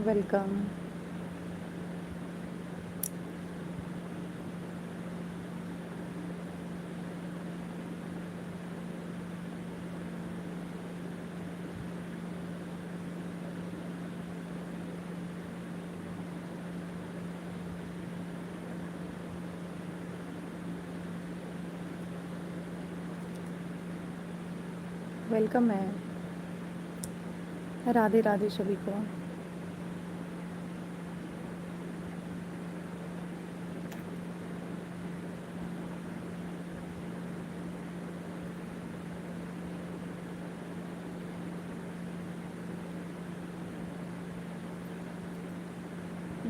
Welcome. Welcome है। राधे राधे सभी को।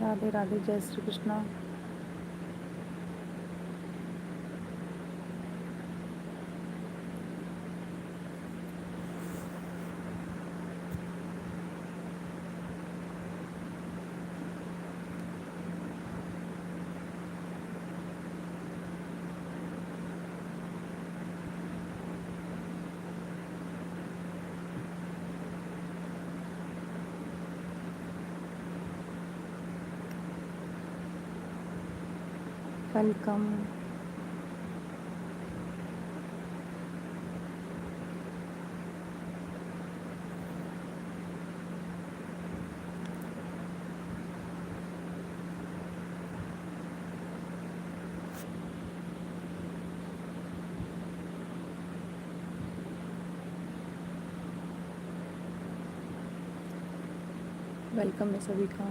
राधे राधे, जय श्री कृष्णा। वेलकम। वेलकम है सभी का।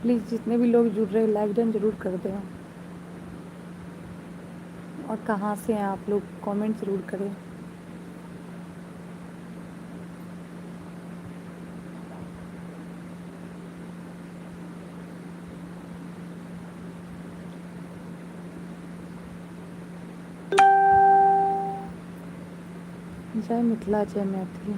प्लीज़ जितने भी लोग जुड़ रहे हैं लाइक डन ज़रूर कर दें। और कहाँ से हैं आप लोग, कमेंट ज़रूर करें। जय मिथिला, जय मैथिली।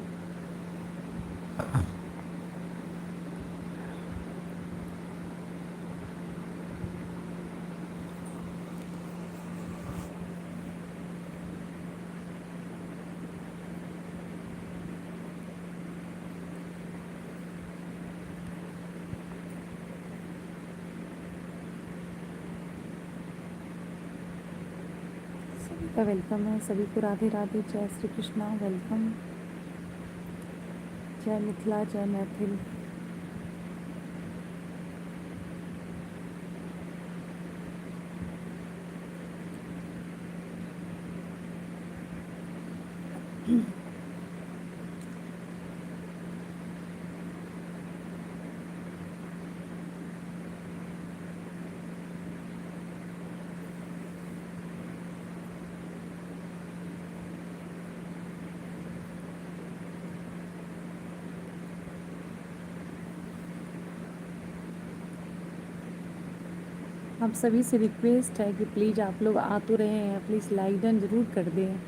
सभी का वेलकम है, सभी को राधे राधे, जय श्री कृष्णा। वेलकम। जय मिथिला, जय मैथिल। आप सभी से रिक्वेस्ट है कि प्लीज़ आप लोग आ तो रहे हैं, प्लीज़ लाइक डन ज़रूर कर दें।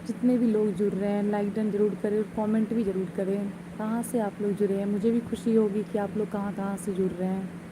जितने भी लोग जुड़ रहे हैं लाइक डन ज़रूर करें और कमेंट भी ज़रूर करें। कहाँ से आप लोग जुड़े हैं, मुझे भी खुशी होगी कि आप लोग कहाँ कहाँ से जुड़ रहे हैं।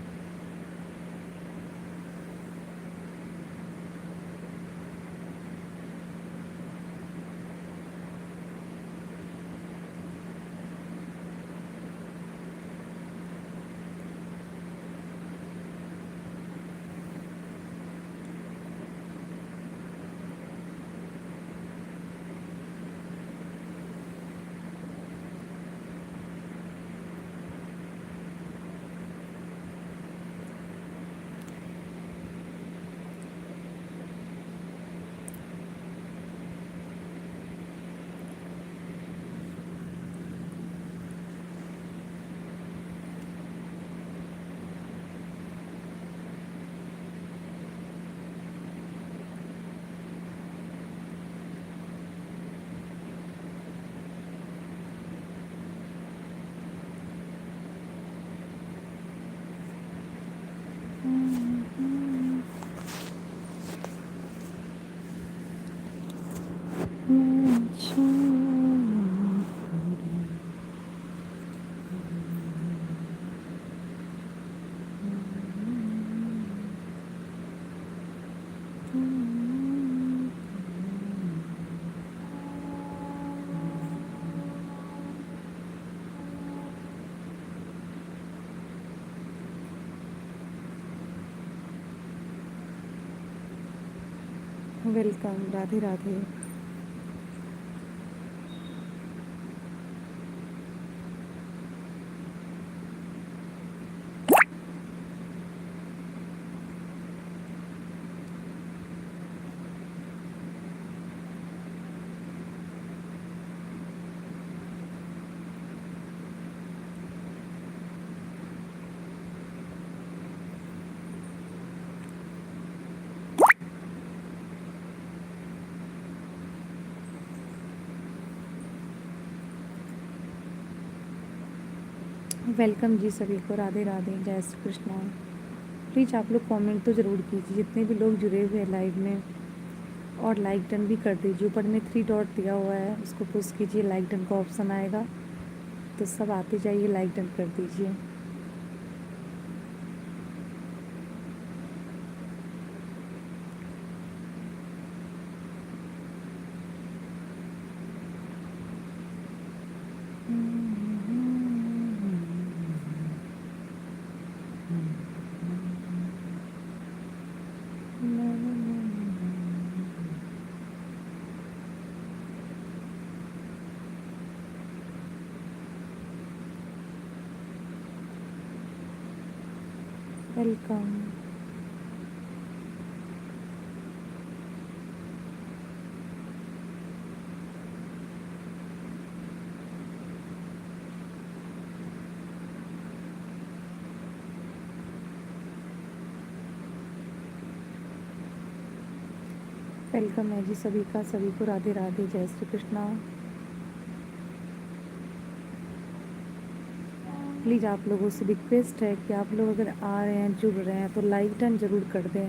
वेलकम, राधे राधे। वेलकम जी सभी को, राधे राधे, जय श्री कृष्णा। प्लीज़ आप लोग कमेंट तो ज़रूर कीजिए, जितने भी लोग जुड़े हुए हैं लाइव में, और लाइक डन भी कर दीजिए। ऊपर में 3 डॉट दिया हुआ है, उसको पुश कीजिए, लाइक डन का ऑप्शन आएगा, तो सब आते जाइए, लाइक डन कर दीजिए। वेलकम। वेलकम है जी सभी का, सभी को राधे राधे, जय श्री कृष्णा। प्लीज़ आप लोगों से रिक्वेस्ट है कि आप लोग अगर आ रहे हैं, जुड़ रहे हैं, तो लाइक डन ज़रूर कर दें।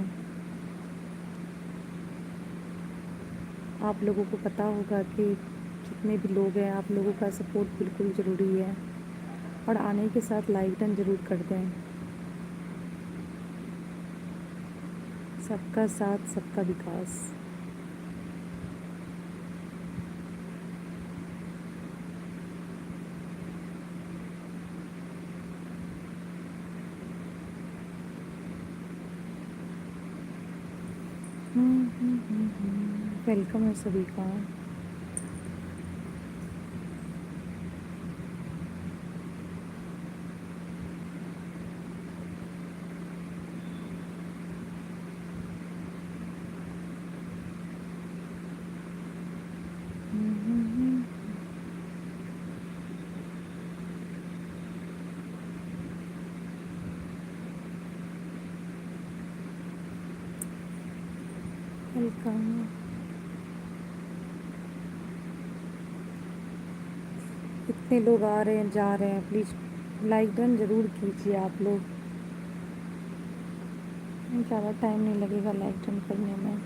आप लोगों को पता होगा कि जितने भी लोग हैं, आप लोगों का सपोर्ट बिल्कुल ज़रूरी है, और आने के साथ लाइक डन ज़रूर कर दें। सबका साथ, सबका विकास। वेलकम है सभी का। वेलकम। कितने लोग आ रहे हैं, जा रहे हैं, प्लीज़ लाइक डन ज़रूर कीजिए आप लोग। ज़्यादा टाइम नहीं लगेगा लाइक डन करने में।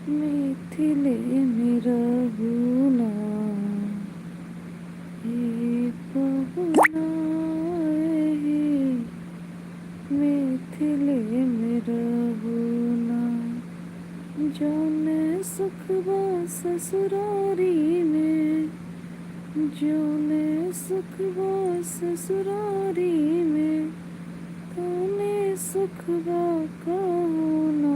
मिथिले मेरा भूना, मिथिले मेरा भूना, जौने सुखबा ससुरारी में, जौने सुख वो ससुरारी में, तूने सुख वो कहूना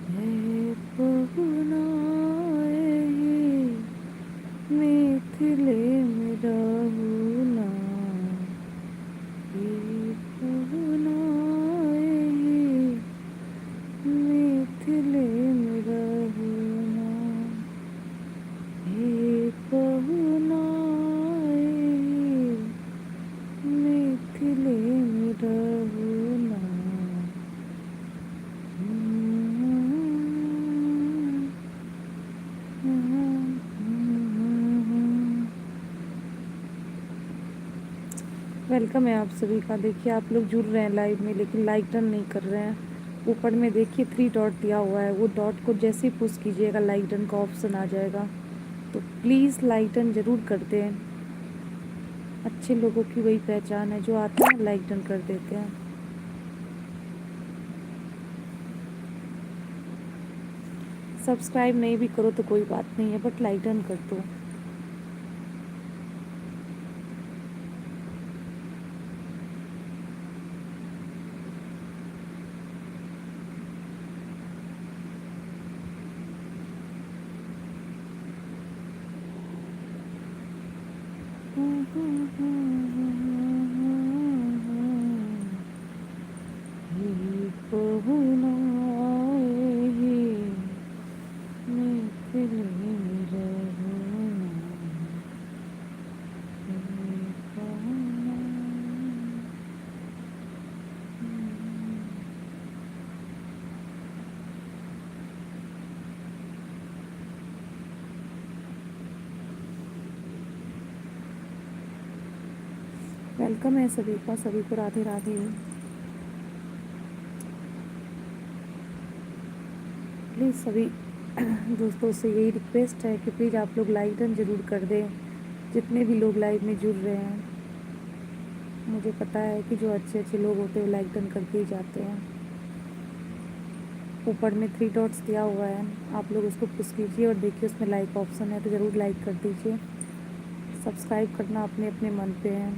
है पहुना मिथिले में रहूना हे पहुना मिथिले में रहूना हे पहुना मिथिले में रहूना। वेलकम है आप सभी का। देखिए आप लोग जुड़ रहे हैं लाइव में, लेकिन लाइक डन नहीं कर रहे हैं। ऊपर में देखिए 3 डॉट दिया हुआ है, वो डॉट को जैसे ही पुश कीजिएगा लाइक डन का ऑप्शन आ जाएगा। तो प्लीज़ लाइक डन ज़रूर कर दें। अच्छे लोगों की वही पहचान है, जो आते हैं लाइक डन कर देते हैं। सब्सक्राइब नहीं भी करो तो कोई बात नहीं है, बट लाइक डन कर दो। वेलकम है सभी का, सभी को राधे राधे। प्लीज़ सभी दोस्तों से यही रिक्वेस्ट है कि प्लीज़ आप लोग लाइक डन ज़रूर कर दें, जितने भी लोग लाइव में जुड़ रहे हैं। मुझे पता है कि जो अच्छे अच्छे लोग होते हैं वो लाइक डन करके ही जाते हैं। ऊपर में 3 डॉट्स दिया हुआ है, आप लोग उसको पुश कीजिए और देखिए उसमें लाइक ऑप्शन है, तो ज़रूर लाइक कर दीजिए। सब्सक्राइब करना अपने अपने मन पे है।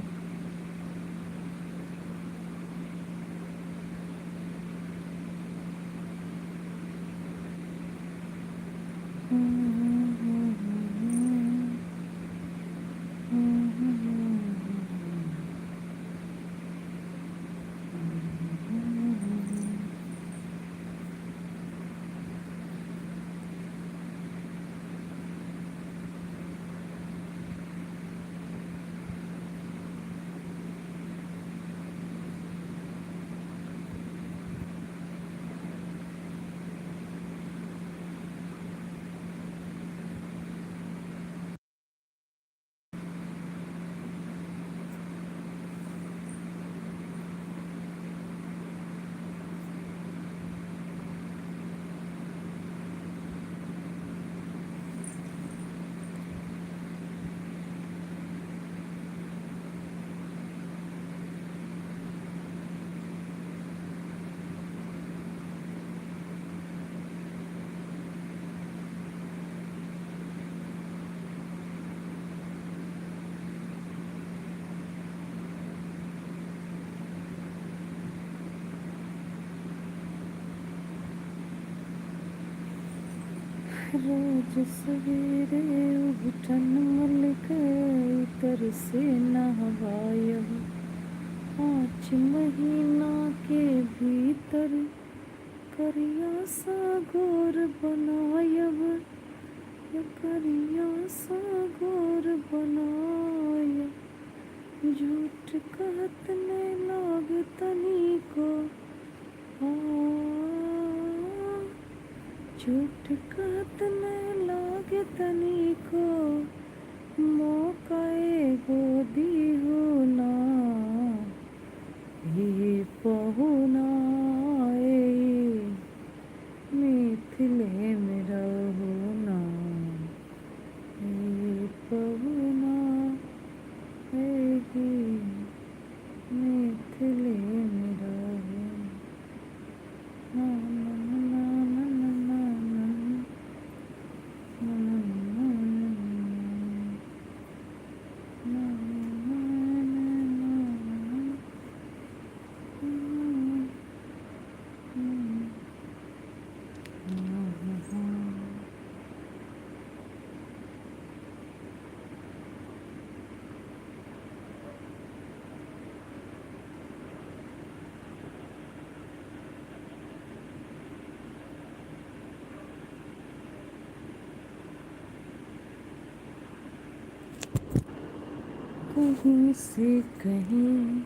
रोज सवेरे उठन मल गए तर से नहवायब, 5 महीना के भीतर करिया सा गोर बनायब, करिया सा गोर बनायब। झूठ कहत ने लाग तनी को, झूठ कहत न लागे तनी को, मौका एगो दीहो ना हे पहुना मिथिले में रहूना हे पहुना मिथिले में रहूना। कहीं से कहीं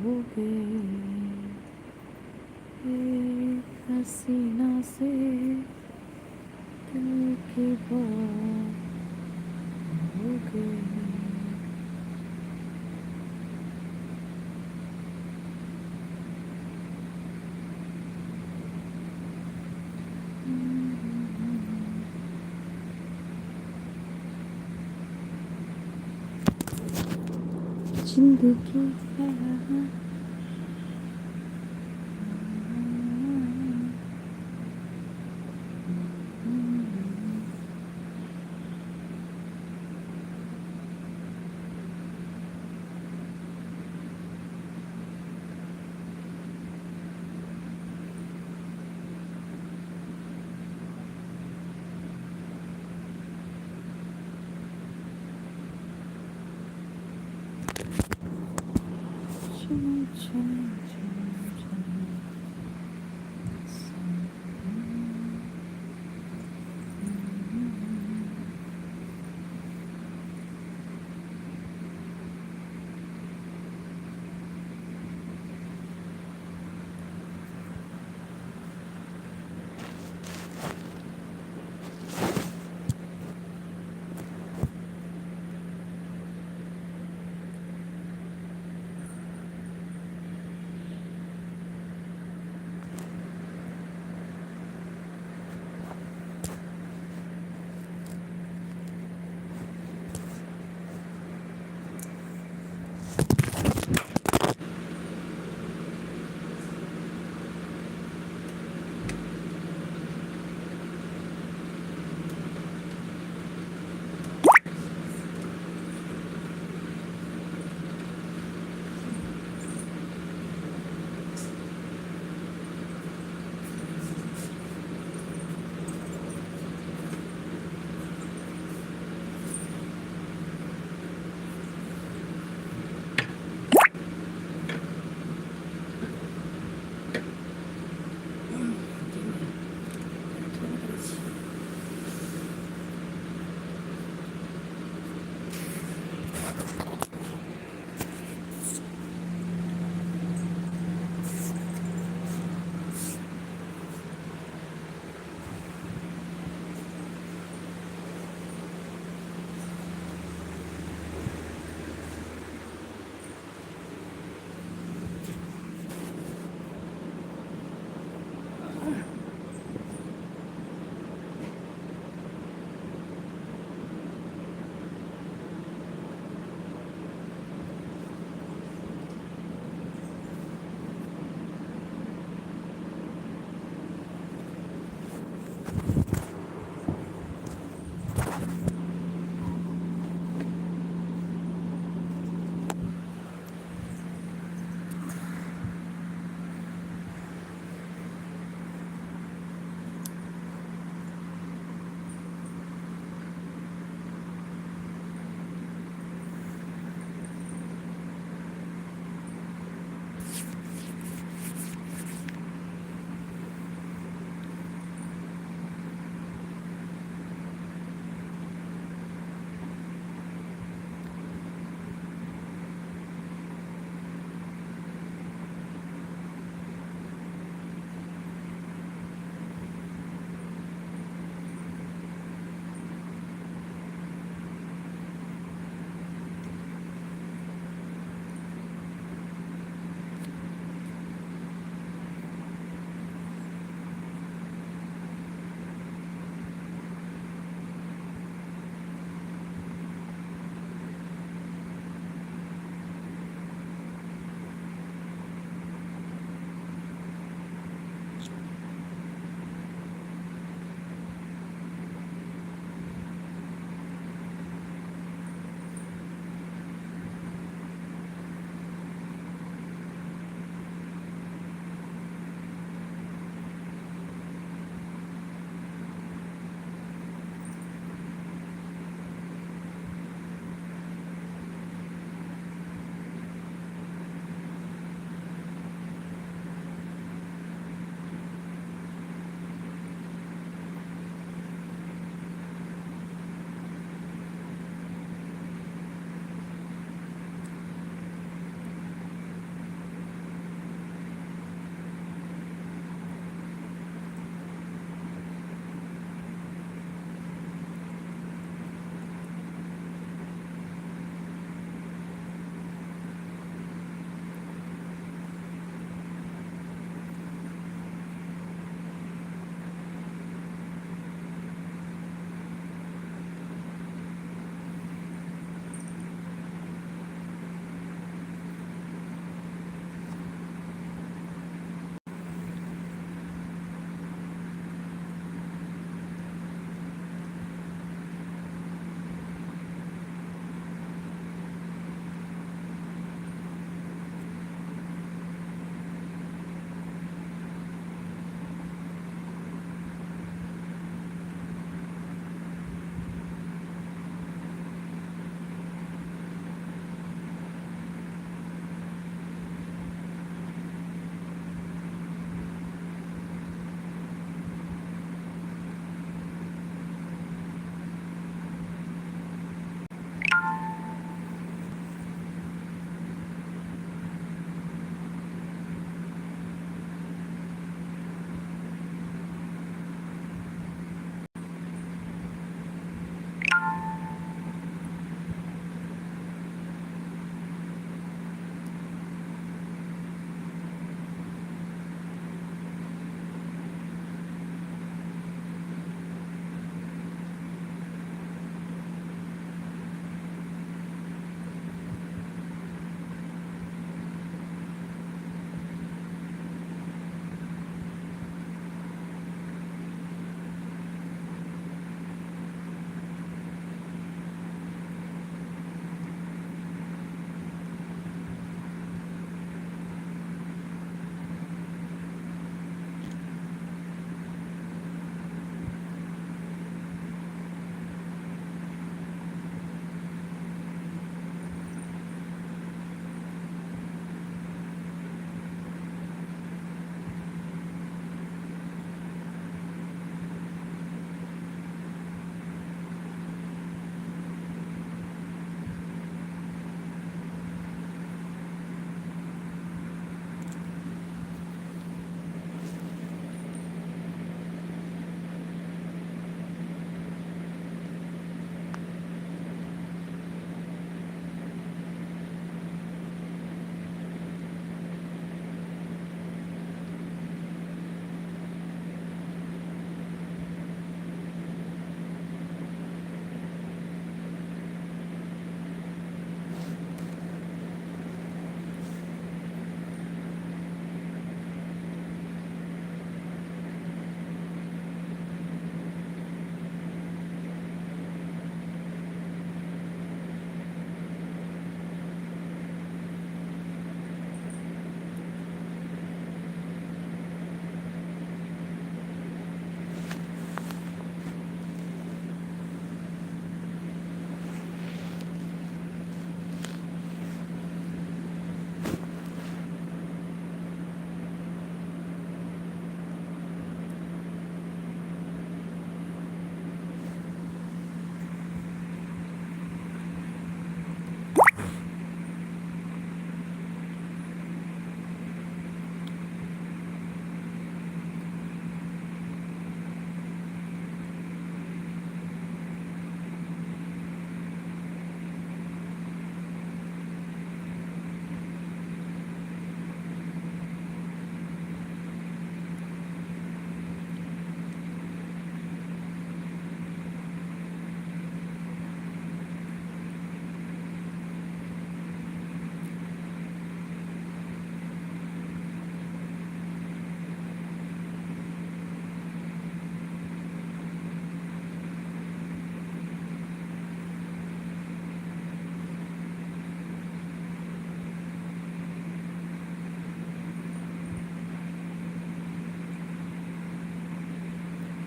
हो गए एक हसीना से दिल के बात हो गए। जिंदगी है चलो चलो चलो चलो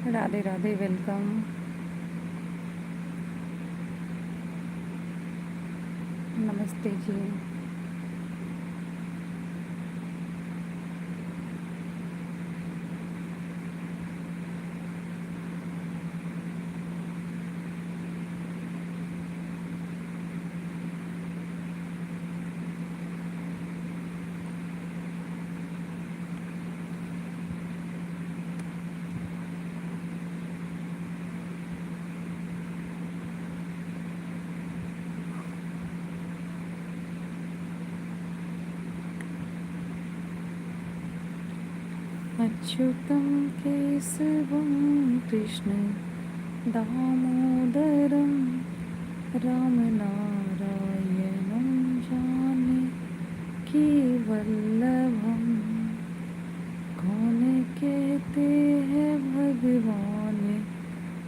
राधे राधे, वेलकम। नमस्ते जी। अच्युतं केशवं कृष्ण दामोदरं रामनारायणं जानकी वल्लभं। कौन कहते हैं भगवान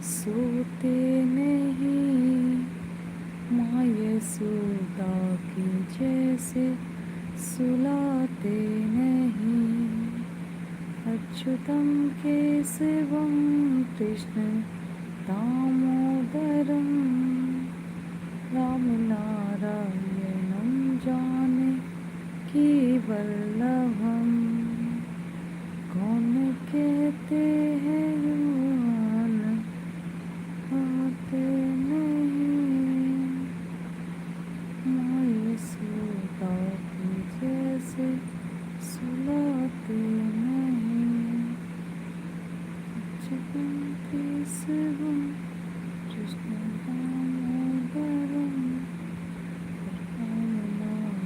सोते नहीं, माँ यशोदा की जैसे सुलाते नहीं। अच्युतं केशवं कृष्ण दामोदरं रामनारायणं जानकी वल्लभं। कौन कहते हैं भगवान होते नहीं, माँ यशोदा की जैसे सुलाते नहीं। अच्युतं केशवं कृष्ण दामोदरं रामनारायणं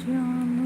जानकी